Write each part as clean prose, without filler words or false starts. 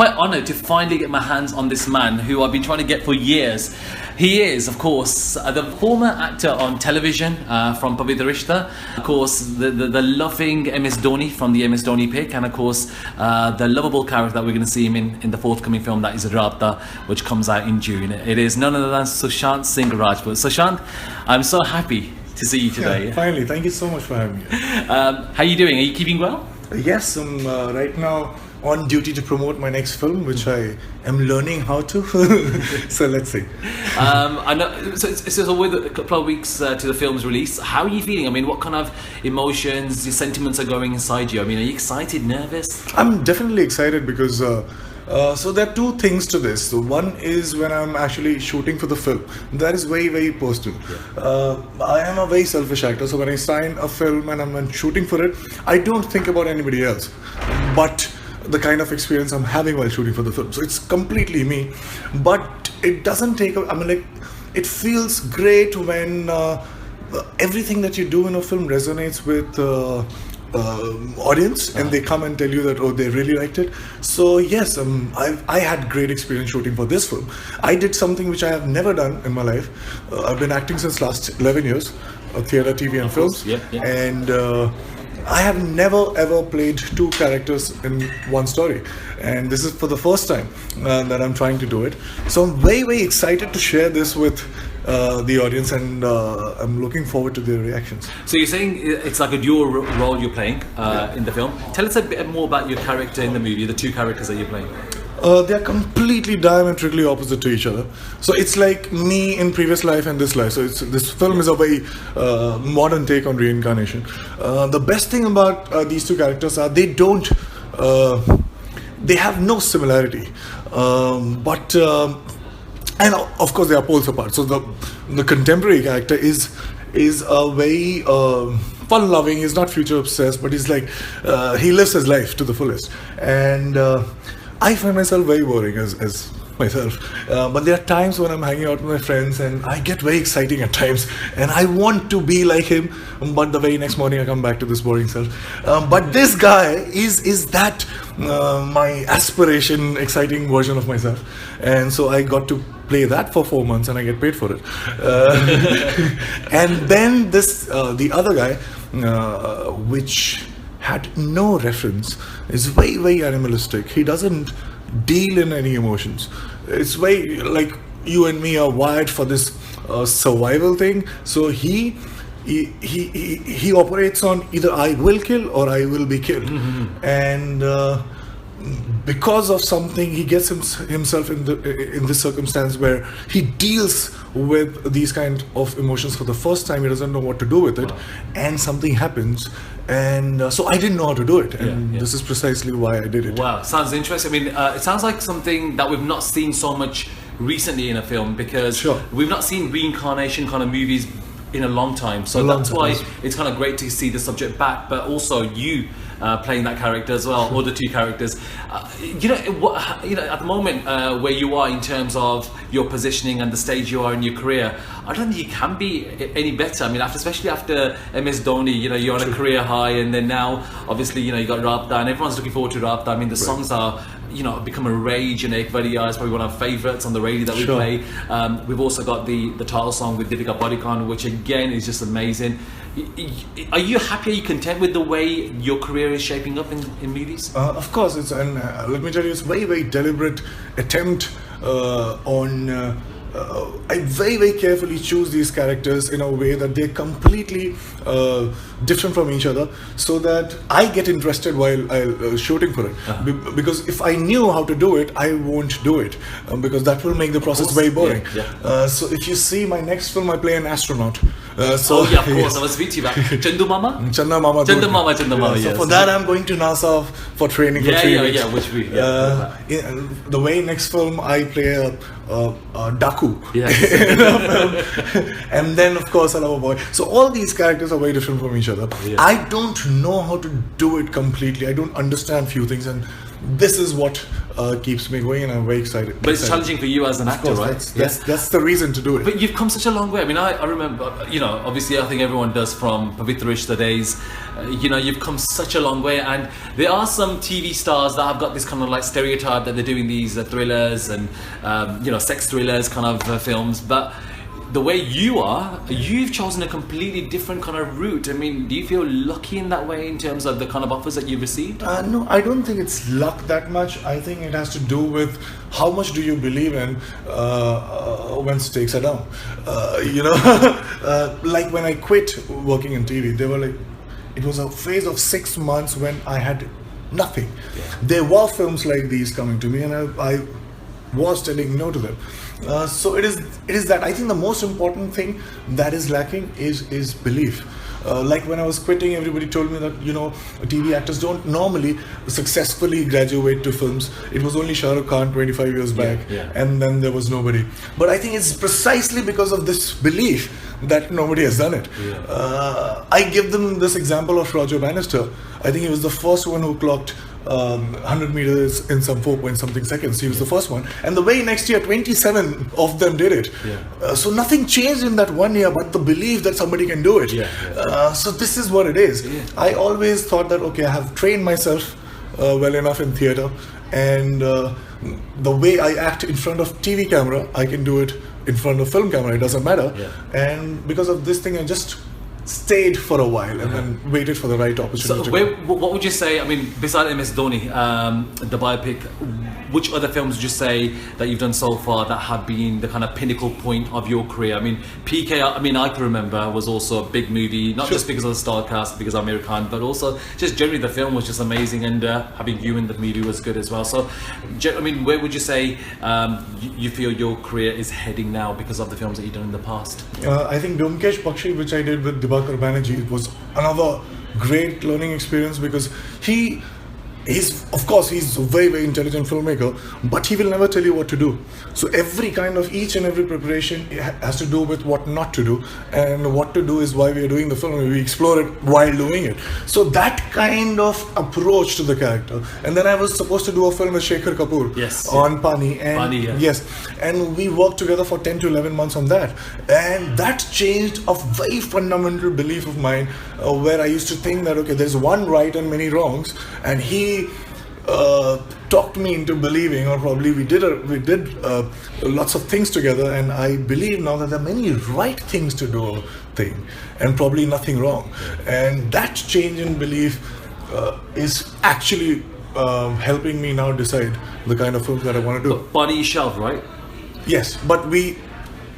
quite honoured to finally get my hands on this man who I've been trying to get for years. He is, of course, the former actor on television from Pavitra Rishta, of course, the loving MS Dhoni from the MS Dhoni pick, and of course, the lovable character that we're going to see him in the forthcoming film, that is Raabta, which comes out in June. It is none other than Sushant Singh Rajput. Sushant, I'm so happy to see you today. Yeah, finally, thank you so much for having me. How are you doing? Are you keeping well? Yes, I'm right now on duty to promote my next film, which I am learning how to. So let's see. I know. So it's with a couple of weeks to the film's release. How are you feeling? I mean, what kind of emotions, your sentiments are going inside you? I mean, are you excited, nervous? I'm definitely excited because so there are two things to this. So one is when I'm actually shooting for the film. That is very, very personal. Yeah. I am a very selfish actor, so when I sign a film and I'm shooting for it, I don't think about anybody else, but the kind of experience I'm having while shooting for the film. So it's completely me, but it doesn't take. I mean, like, it feels great when everything that you do in a film resonates with audience, and they come and tell you that they really liked it. So yes, I had great experience shooting for this film. I did something which I have never done in my life. I've been acting since last 11 years, theatre, TV and films. Yeah. And I have never ever played two characters in one story, and this is for the first time that I'm trying to do it. So I'm very, very excited to share this with the audience, and I'm looking forward to their reactions. So you're saying it's like a dual role you're playing in the film. Tell us a bit more about your character in the movie, the two characters that you're playing. They're completely diametrically opposite to each other. So it's like me in previous life and this life. So this film is a very modern take on reincarnation. The best thing about these two characters are they have no similarity. But and of course they are poles apart. So the contemporary character is a very fun-loving. He's not future obsessed, but he's like he lives his life to the fullest. And I find myself very boring as myself, but there are times when I'm hanging out with my friends and I get very exciting at times, and I want to be like him, but the very next morning I come back to this boring self. But this guy is that my aspiration, exciting version of myself, and so I got to play that for 4 months and I get paid for it. And then this the other guy, which had no reference, is very, very animalistic. He doesn't deal in any emotions. It's very like you and me are wired for this survival thing. So he operates on either I will kill or I will be killed. Mm-hmm. And because of something, he gets himself in this circumstance where he deals with these kind of emotions for the first time. He doesn't know what to do with it. Wow. And something happens, and so I didn't know how to do it, and this is precisely why I did it. Wow, sounds interesting. I mean, it sounds like something that we've not seen so much recently in a film, because we've not seen reincarnation kind of movies in a long time. So that's why it's kind of great to see the subject back, but also you playing that character as well, or the two characters. At the moment where you are in terms of your positioning and the stage you are in your career, I don't think you can be any better. I mean, especially after MS Dhoni, you're on a career high, and then now obviously you got Raabta, and everyone's looking forward to Raabta. I mean, the songs are become a rage, and Ek Badi Yaar is probably one of our favourites on the radio that we play. We've also got the title song with Deepika Padukone, which again is just amazing. Are you happy? Are you content with the way your career is shaping up in movies? Of course, let me tell you, it's a very, very deliberate attempt on. I very, very carefully choose these characters in a way that they're completely different from each other, so that I get interested while shooting for it. Because if I knew how to do it, I won't do it, because that will make the process very boring. So if you see my next film, I play an astronaut. Of course, I was speaking to you about Chandu Mama. Chandu Mama. So for that, I'm going to NASA for training for 3 weeks. The way next film I play a Daku. And then of course a lover boy. So all these characters are very different from each other. I don't know how to do it completely. I don't understand few things, and this is what keeps me going, and I'm very excited. But it's challenging for you as an actor, right? That's the reason to do it. But you've come such a long way. I mean, I remember, obviously I think everyone does from Pavitrish the days. You've come such a long way, and there are some TV stars that have got this kind of like stereotype that they're doing these thrillers and sex thrillers kind of films, but the way you've chosen a completely different kind of route. I mean, do you feel lucky in that way in terms of the kind of offers that you've received? No, I don't think it's luck that much. I think it has to do with how much do you believe in when stakes are down. Like when I quit working in TV, it was a phase of 6 months when I had nothing. Yeah. There were films like these coming to me, and I was telling no to them. So it is that I think the most important thing that is lacking is belief. Like when I was quitting, everybody told me that TV actors don't normally successfully graduate to films. It was only Shah Rukh Khan 25 years back, and then there was nobody. But I think it's precisely because of this belief that nobody has done it. I give them this example of Roger Bannister. I think he was the first one who clocked 100 meters in some 4-point-something seconds. He was the first one, and the very next year 27 of them did it. So nothing changed in that 1 year but the belief that somebody can do it. So this is what it is. I always thought that I have trained myself well enough in theatre, and the way I act in front of TV camera, I can do it in front of film camera. It doesn't matter. And because of this thing, I just stayed for a while and then waited for the right opportunity. So what would you say, I mean, besides MS Dhoni, the biopic, which other films would you say that you've done so far that have been the kind of pinnacle point of your career? I mean, PK, I can remember, was also a big movie, not just because of the star cast, because of Amir Khan, but also just generally the film was just amazing, and having you in the movie was good as well. So, I mean, where would you say you feel your career is heading now because of the films that you've done in the past? I think Byomkesh Bakshi, which I did with Dibakar Banerjee, was another great learning experience, because he's a very, very intelligent filmmaker, but he will never tell you what to do. So each and every preparation has to do with what not to do, and what to do is why we are doing the film, and we explore it while doing it. So that kind of approach to the character. And then I was supposed to do a film with Shekhar Kapoor on Pani, and we worked together for 10 to 11 months on that, and that changed a very fundamental belief of mine, where I used to think that there's one right and many wrongs, and he talked me into believing, or probably we did lots of things together, and I believe now that there are many right things to do a thing, and probably nothing wrong. And that change in belief is actually helping me now decide the kind of films that I want to do. But Body Shelf, right? Yes, but we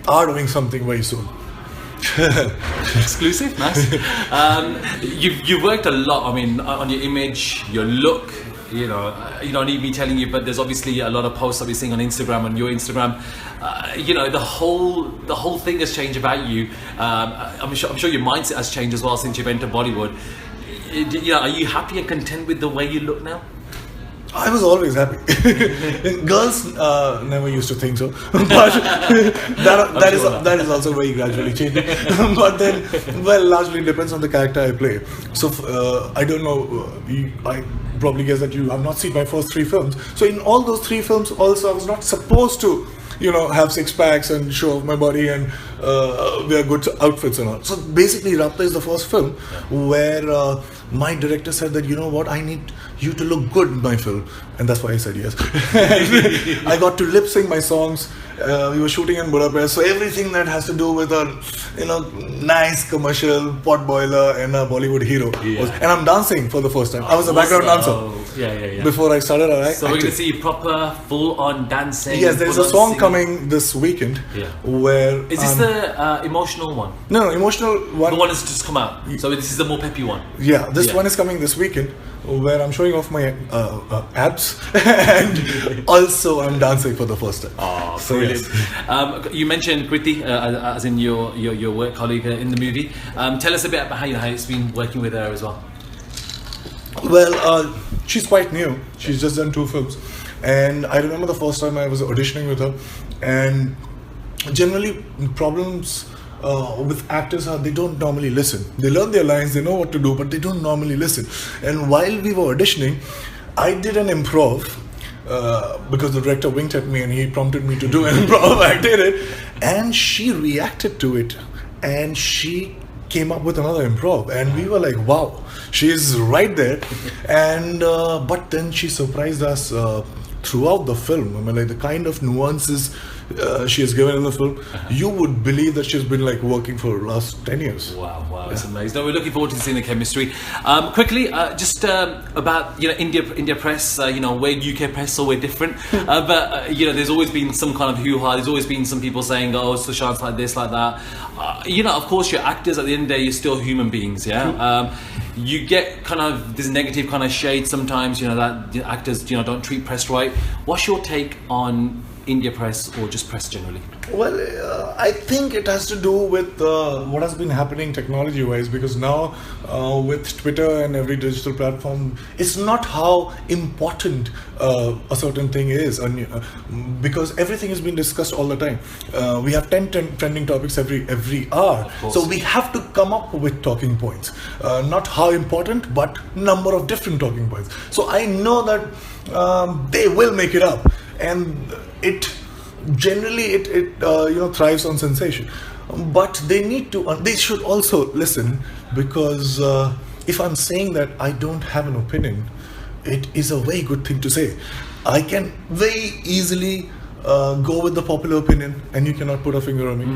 are doing something very soon. Exclusive, nice. You've worked a lot. I mean, on your image, your look. You don't need me telling you, but there's obviously a lot of posts that we're seeing on Instagram, on your Instagram. The whole thing has changed about you. I'm sure your mindset has changed as well since you've entered Bollywood. Are you happy and content with the way you look now? I was always happy. Girls never used to think so, but that is also very gradually changing. But then, largely depends on the character I play. So I don't know. I probably guess that you have not seen my first 3 films. So in all those 3 films, also I was not supposed to, have 6 packs and show off my body and wear good outfits and all. So basically, Raabta is the first film where my director said that, I need you to look good in my film, and that's why I said yes. I got to lip sync my songs. We were shooting in Budapest, so everything that has to do with a nice commercial pot boiler and a Bollywood hero. And I'm dancing for the first time. I was a background dancer. Before I started. So we're going to see proper full-on dancing. Yes, there's a song coming this weekend. Where is this the emotional one? No, emotional one. The one has just come out. So this is the more peppy one. Yeah, this one is coming this weekend, where I'm showing off my abs, and also I'm dancing for the first time. Oh, so brilliant. Yes. You mentioned Kriti, as in your work colleague in the movie. Tell us a bit about how it's been working with her as well. Well, she's quite new. She's just done 2 films, and I remember the first time I was auditioning with her, and generally problems with actors are they don't normally listen. They learn their lines, they know what to do, but they don't normally listen. And while we were auditioning, I did an improv because the director winked at me and he prompted me to do an improv. I did it, and she reacted to it, and she came up with another improv, and we were like, wow, she's right there. And but then she surprised us throughout the film. I mean, like the kind of nuances she has given in the film, you would believe that she's been like working for the last 10 years. Wow, it's amazing. No, we're looking forward to seeing the chemistry. Quickly, just about India press, we're UK press, so we're different. But there's always been some kind of hoo-ha. There's always been some people saying, oh, Sushant's like this, like that. Of course, you're actors. At the end of the day, you're still human beings, yeah. You get kind of this negative kind of shade sometimes, that actors, don't treat press right. What's your take on India press or just press generally? Well, I think it has to do with what has been happening technology-wise, because now with Twitter and every digital platform, it's not how important a certain thing is, because everything has been discussed all the time. We have 10 trending topics every hour, so we have to come up with talking points, not how important, but number of different talking points. So I know that they will make it up, and it generally thrives on sensation. But they should also listen, because if I'm saying that I don't have an opinion, it is a very good thing to say. I can very easily go with the popular opinion and you cannot put a finger on me.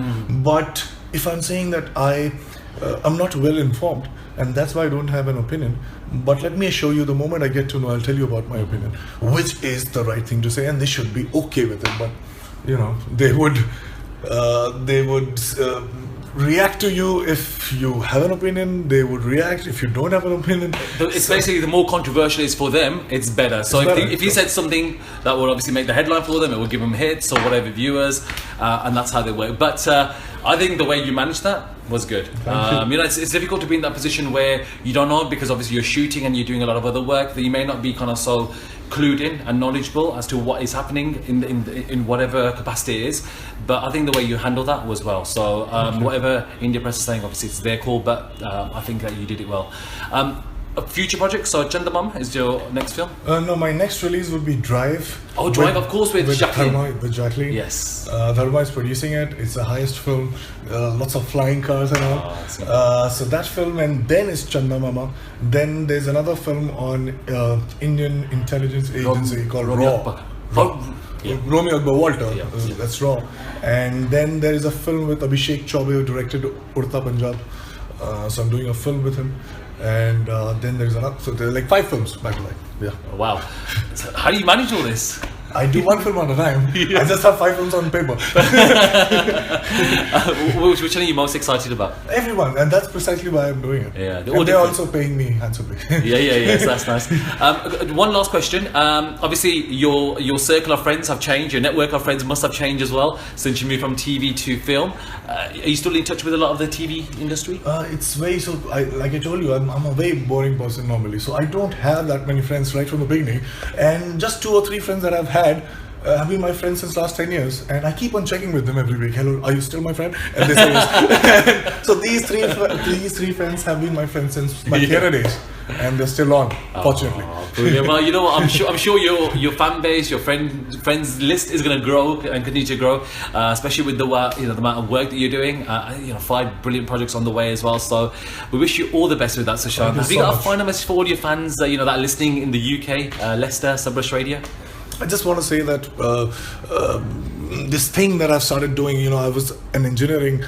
But if I'm saying that I'm not well informed, and that's why I don't have an opinion, but let me assure you, the moment I get to know, I'll tell you about my opinion, which is the right thing to say, and they should be okay with it. But they would react to you if you have an opinion. They would react if you don't have an opinion. It's basically, the more controversial it is for them, it's better. So if you said something that would obviously make the headline for them, it will give them hits or whatever viewers, and that's how they work. But I think the way you managed that was good. It's difficult to be in that position where you don't know, because obviously you're shooting and you're doing a lot of other work, that you may not be kind of so clued in and knowledgeable as to what is happening in whatever capacity it is. But I think the way you handle that was well. So whatever India press is saying, obviously it's their call, but I think that you did it well. A future project, so Chandamam is your next film? No, my next release would be Drive. Oh, Drive, of course, with Jacqueline. With Jacqueline. Yes. Dharma is producing it. It's the highest film. Lots of flying cars and all. So that film, and then is Chandamama. Then there's another film on Indian intelligence agency called Raw. Romeo Akbar Walter. Yeah. That's Raw. And then there is a film with Abhishek Chaubey, who directed Urta Punjab. So I'm doing a film with him. And then there's another, so there are like 5 films back to back. Yeah. Oh, wow. So how do you manage all this? I do one film at a time. Yeah. I just have 5 films on paper. Which one are you most excited about? Everyone, and that's precisely why I'm doing it. Yeah, they're also paying me handsomely. Yeah, so that's nice. One last question. Obviously, your circle of friends have changed. Your network of friends must have changed as well since you moved from TV to film. Are you still in touch with a lot of the TV industry? It's very like I told you, I'm a very boring person normally, so I don't have that many friends right from the beginning. And just 2 or 3 friends that I've had have been my friends since last 10 years, and I keep on checking with them every week. Hello, are you still my friend? And they say yes. So these three friends have been my friends since my theatre days, and they're still on, fortunately. Brilliant. Well, you know what? I'm sure your fan base, your friends list is going to grow and continue to grow, especially with the amount of work that you're doing. 5 brilliant projects on the way as well. So we wish you all the best with that, Sushant. Have you got a final message for all your fans that are listening in the UK, Leicester, Sabras Radio? I just want to say that this thing that I've started doing, I was an engineering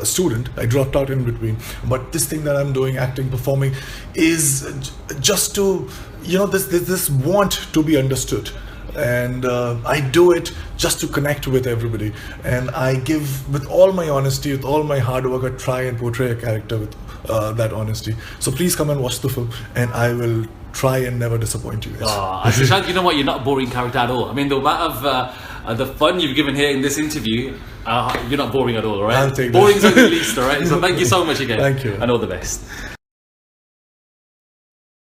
student. I dropped out in between. But this thing that I'm doing, acting, performing, is just to, this want to be understood. And I do it just to connect with everybody. And I give, with all my honesty, with all my hard work, I try and portray a character with that honesty. So please come and watch the film, and I will try and never disappoint you guys. Sushant, you know what? You're not a boring character at all. I mean, the amount of the fun you've given here in this interview, you're not boring at all, right? I'll take Boring's at the least, all right? So thank you so much again. Thank you. And all the best.